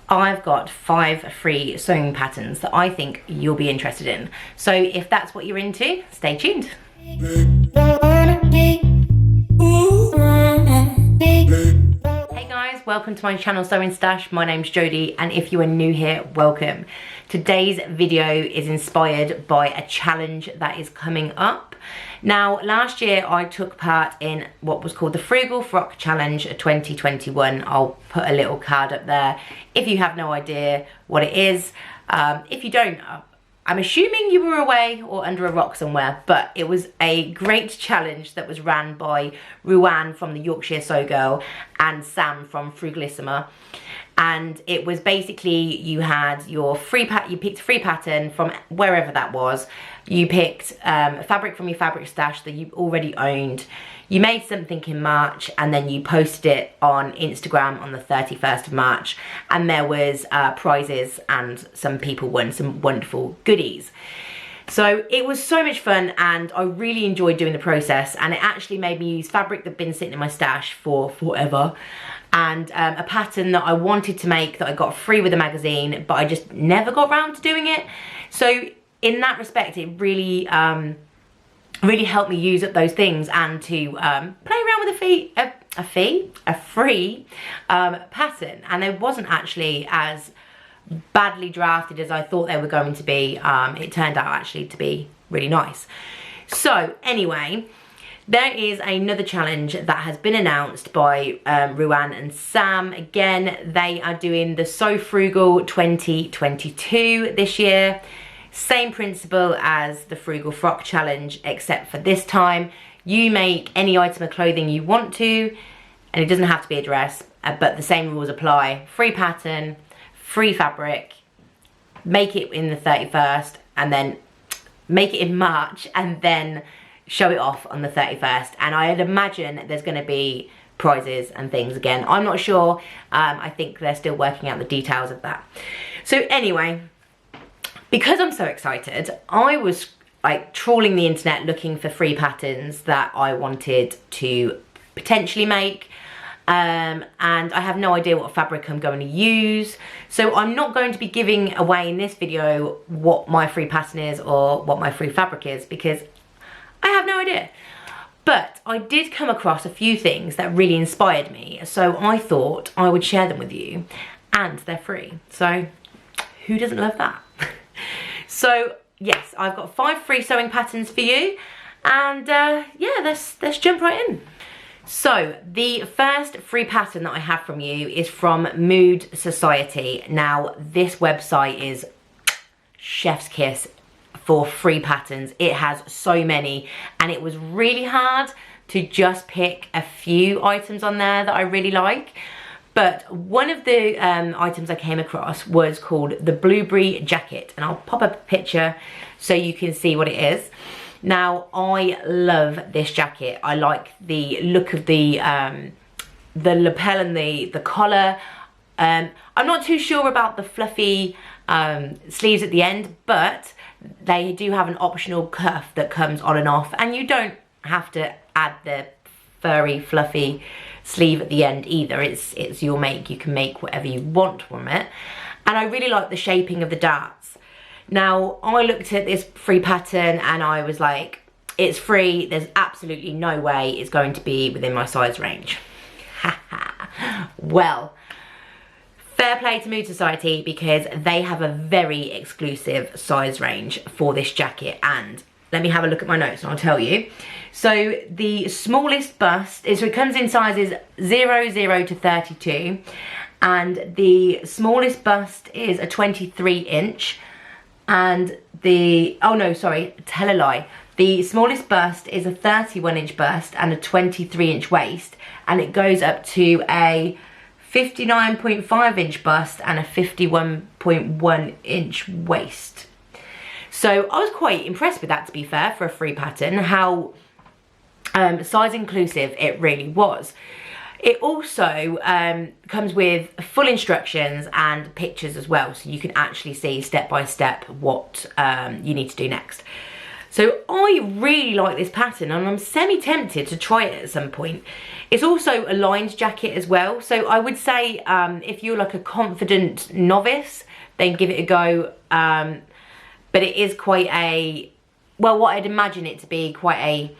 I've got 5 free sewing patterns that I think you'll be interested in. So if that's what you're into, stay tuned. Hey guys, welcome to my channel Sewing Stash. My name's Jodie, and if you are new here, welcome. Today's video is inspired by a challenge that is coming up. Now, last year I took part in what was called the Frugal Frock Challenge 2021. I'll put a little card up there if you have no idea what it is. If you don't, I'm assuming you were away or under a rock somewhere, but it was a great challenge that was ran by Ruan from the Yorkshire Sew Girl and Sam from Frugalissima. And it was basically, you had your you picked a free pattern from wherever that was. You picked fabric from your fabric stash that you already owned. You made something in March and then you posted it on Instagram on the 31st of March. And there was prizes and some people won some wonderful goodies. So it was so much fun and I really enjoyed doing the process, and it actually made me use fabric that had been sitting in my stash for forever, and a pattern that I wanted to make that I got free with a magazine, but I just never got round to doing it. So in that respect, it really really helped me use up those things and to play around with a free pattern. And it wasn't actually as badly drafted as I thought they were going to be. It turned out actually to be really nice. So anyway, there is another challenge that has been announced by Ruan and Sam. Again, they are doing the So Frugal 2022 this year. Same principle as the Frugal Frock Challenge, except for this time you make any item of clothing you want to, and it doesn't have to be a dress, but the same rules apply. Free pattern, free fabric, make it in the 31st, and then make it in March, and then show it off on the 31st. And I'd imagine there's going to be prizes and things again. I'm not sure. I think they're still working out the details of that. So anyway, because I'm so excited, I was like trawling the internet looking for free patterns that I wanted to potentially make. And I have no idea what fabric I'm going to use, so I'm not going to be giving away in this video what my free pattern is or what my free fabric is, because I have no idea. But I did come across a few things that really inspired me, so I thought I would share them with you, and they're free, so who doesn't love that? So yes, I've got 5 free sewing patterns for you, and yeah, let's jump right in. So the first free pattern that I have from you is from Sewciety. Now this website is chef's kiss for free patterns. It has so many, and it was really hard to just pick a few items on there that I really like. But one of the items I came across was called the Blueberry Jacket, and I'll pop up a picture so you can see what it is. Now, I love this jacket. I like the look of the lapel and the collar. I'm not too sure about the fluffy sleeves at the end, but they do have an optional cuff that comes on and off, and you don't have to add the furry, fluffy sleeve at the end either. It's your make. You can make whatever you want from it. And I really like the shaping of the darts. Now, I looked at this free pattern and I was like, it's free, there's absolutely no way it's going to be within my size range. Well, fair play to Sewciety, because they have a very exclusive size range for this jacket, and let me have a look at my notes and I'll tell you. So the smallest bust is, so it comes in sizes 0 to 32, and the smallest bust is a 23 inch. And the, oh no, sorry, tell a lie. The smallest bust is a 31 inch bust and a 23 inch waist, and it goes up to a 59.5 inch bust and a 51.1 inch waist. So I was quite impressed with that, to be fair, for a free pattern, how size inclusive it really was. It also comes with full instructions and pictures as well, so you can actually see step by step what you need to do next. So I really like this pattern and I'm semi-tempted to try it at some point. It's also a lined jacket as well. So I would say if you're like a confident novice, then give it a go. But it is quite a, well, what I'd imagine it to be, quite a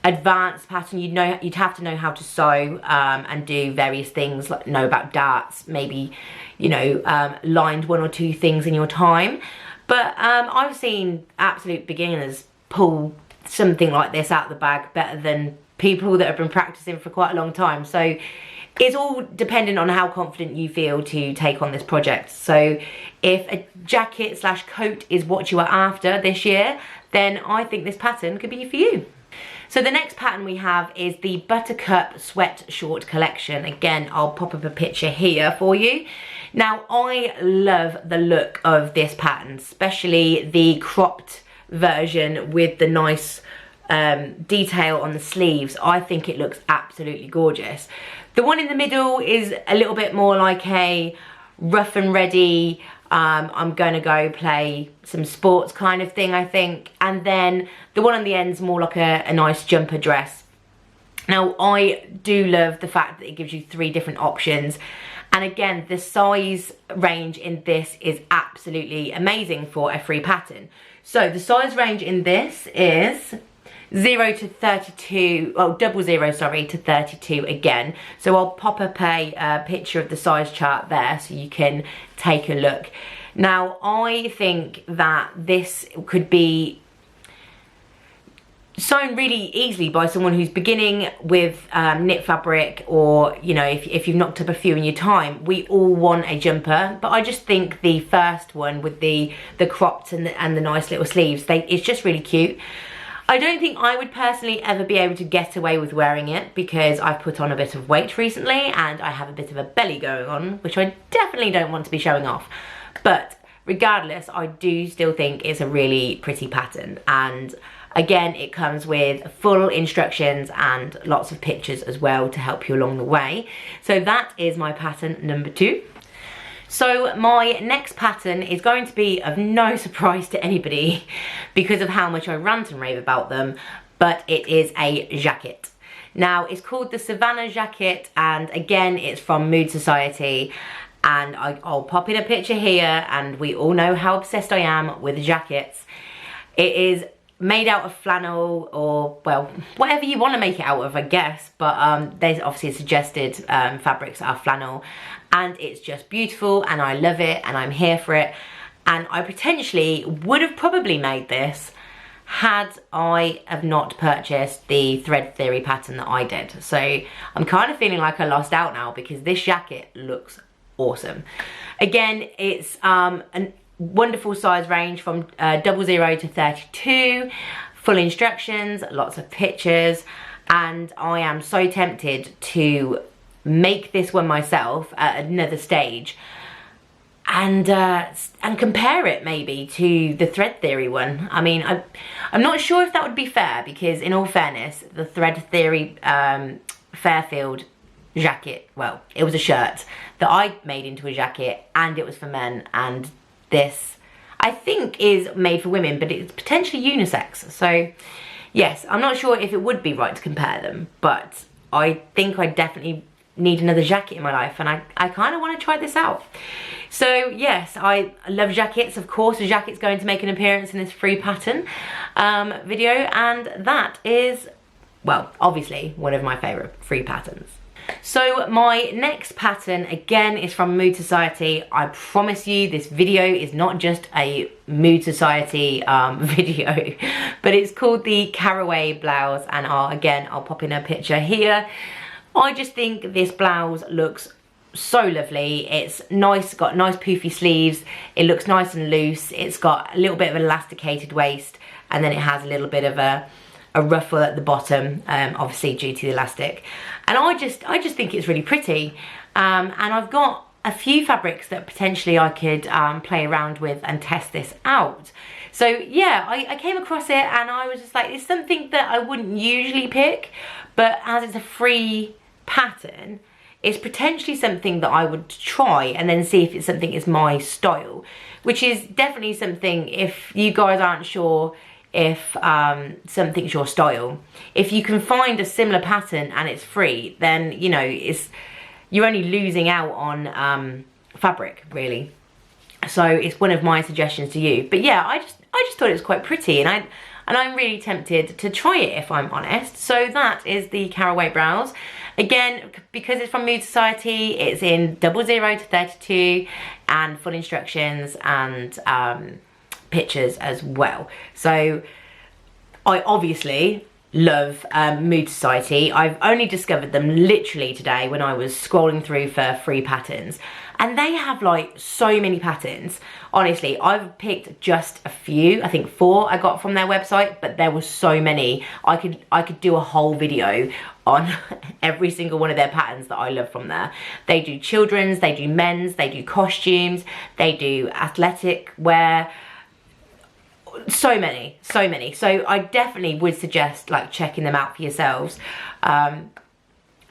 advanced pattern. You'd have to know how to sew and do various things, like know about darts, maybe, you know, lined one or two things in your time. But I've seen absolute beginners pull something like this out of the bag better than people that have been practicing for quite a long time. So it's all dependent on how confident you feel to take on this project. So if a jacket slash coat is what you are after this year, then I think this pattern could be for you. So the next pattern we have is the Buttercup Sweat Short Collection. Again, I'll pop up a picture here for you. Now, I love the look of this pattern, especially the cropped version with the nice detail on the sleeves. I think it looks absolutely gorgeous. The one in the middle is a little bit more like a rough and ready, I'm gonna go play some sports kind of thing, I think. And then the one on the end's more like a nice jumper dress. Now, I do love the fact that it gives you 3 different options. And again, the size range in this is absolutely amazing for a free pattern. So the size range in this is 0 to 32, oh, 00, sorry, to 32 again. So I'll pop up a picture of the size chart there so you can take a look. Now, I think that this could be sewn really easily by someone who's beginning with knit fabric, or, you know, if you've knocked up a few in your time. We all want a jumper, but I just think the first one with the cropped and the nice little sleeves, it's just really cute. I don't think I would personally ever be able to get away with wearing it because I've put on a bit of weight recently and I have a bit of a belly going on, which I definitely don't want to be showing off. But regardless, I do still think it's a really pretty pattern. And again, it comes with full instructions and lots of pictures as well to help you along the way. So that is my pattern number 2. So my next pattern is going to be of no surprise to anybody because of how much I rant and rave about them, but it is a jacket. Now, it's called the Savannah Jacket, and again, it's from Sewciety, and I'll pop in a picture here, and we all know how obsessed I am with jackets. It is made out of flannel, or, well, whatever you want to make it out of, I guess, but there's obviously suggested fabrics are flannel, and it's just beautiful, and I love it, and I'm here for it. And I potentially would have probably made this had I have not purchased the Thread Theory pattern that I did. So I'm kind of feeling like I lost out now because this jacket looks awesome. Again, it's a wonderful size range from 00 to 32, full instructions, lots of pictures, and I am so tempted to make this one myself at another stage and compare it maybe to the Thread Theory one. I mean, I'm not sure if that would be fair because, in all fairness, the Thread Theory Fairfield jacket, well, it was a shirt that I made into a jacket and it was for men, and this I think is made for women, but it's potentially unisex. So yes, I'm not sure if it would be right to compare them, but I think I definitely need another jacket in my life, and I kind of want to try this out. So yes, I love jackets. Of course, a jacket's going to make an appearance in this free pattern video, and that is, well, obviously one of my favorite free patterns. So my next pattern, again, is from Sewciety. I promise you this video is not just a Sewciety video, but it's called the Caraway Blouse, and I'll pop in a picture here. I just think this blouse looks so lovely. It's nice, got nice poofy sleeves, it looks nice and loose, it's got a little bit of an elasticated waist, and then it has a little bit of a ruffle at the bottom, obviously due to the elastic. And I just think it's really pretty, and I've got a few fabrics that potentially I could play around with and test this out. So yeah, I came across it and I was just like, it's something that I wouldn't usually pick, but as it's a free pattern, it's potentially something that I would try and then see if it's something is my style, which is definitely something, if you guys aren't sure if something's your style. If you can find a similar pattern and it's free, then you know you're only losing out on fabric, really. So it's one of my suggestions to you. But yeah, I just thought it was quite pretty, and I'm really tempted to try it, if I'm honest. So that is the Caraway Blouse. Again, because it's from Mood Society, it's in 00 to 32 and full instructions and pictures as well. So I obviously love Mood Society. I've only discovered them literally today when I was scrolling through for free patterns, and they have like so many patterns. Honestly, I've picked just a few. I think 4 I got from their website, but there were so many. I could do a whole video on every single one of their patterns that I love from there. They do children's, they do men's, they do costumes, they do athletic wear. So many. So I definitely would suggest like checking them out for yourselves,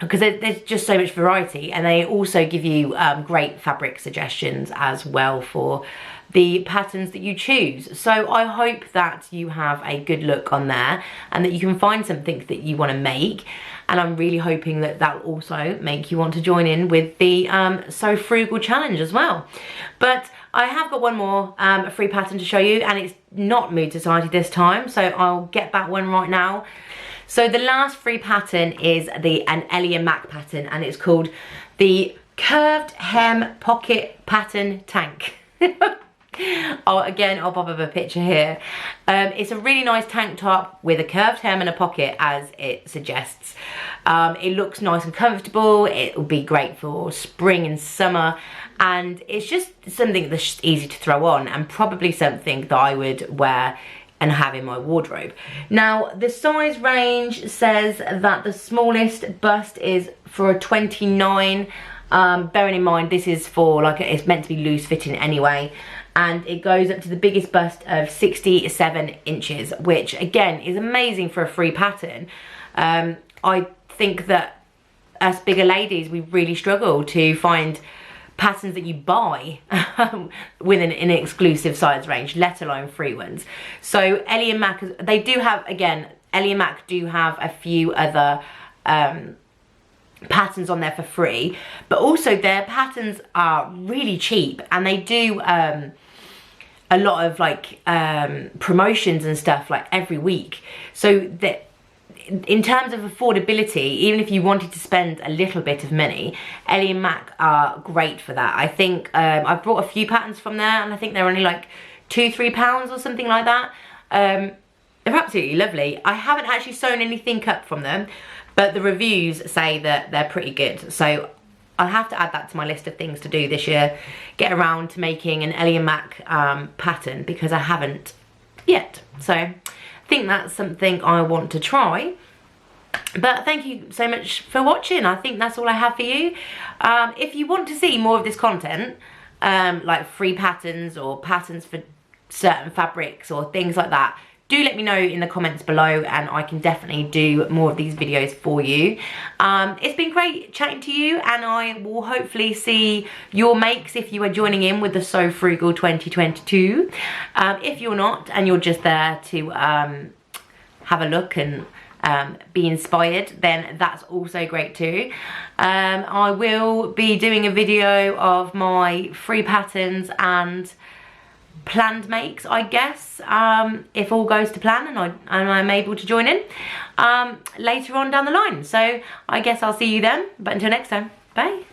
because there's just so much variety, and they also give you great fabric suggestions as well for the patterns that you choose. So I hope that you have a good look on there and that you can find something that you want to make, and I'm really hoping that that will also make you want to join in with the So Frugal challenge as well. But I have got one more free pattern to show you, and it's not Mood Society this time, so I'll get that one right now. So the last free pattern is an Ellie & Mac pattern, and it's called the Curved Hem Pocket Pattern Tank. Again, I'll pop up a picture here. It's a really nice tank top with a curved hem and a pocket, as it suggests. It looks nice and comfortable. It will be great for spring and summer, and it's just something that's just easy to throw on, and probably something that I would wear and have in my wardrobe. Now, the size range says that the smallest bust is for a 29. Bearing in mind this is for like, it's meant to be loose fitting anyway, and it goes up to the biggest bust of 67 inches, which again is amazing for a free pattern. I think that us bigger ladies, we really struggle to find patterns that you buy with an exclusive size range, let alone free ones. So Ellie & Mac, they do have, again, Ellie & Mac do have a few other patterns on there for free, but also their patterns are really cheap, and they do a lot of like promotions and stuff like every week. So that in terms of affordability, even if you wanted to spend a little bit of money, Ellie & Mac are great for that. I think I've brought a few patterns from there, and I think they're only like £2-3 or something like that. They're absolutely lovely. I haven't actually sewn anything up from them, but the reviews say that they're pretty good. So I'll have to add that to my list of things to do this year. Get around to making an Ellie & Mac pattern, because I haven't yet. So I think that's something I want to try. But thank you so much for watching. I think that's all I have for you. If you want to see more of this content, like free patterns or patterns for certain fabrics or things like that, do let me know in the comments below, and I can definitely do more of these videos for you. It's been great chatting to you, and I will hopefully see your makes if you are joining in with the So Frugal 2022. If you're not, and you're just there to have a look and be inspired, then that's also great too. I will be doing a video of my free patterns and planned makes, I guess, if all goes to plan and I'm able to join in later on down the line. So I guess I'll see you then, but until next time, bye.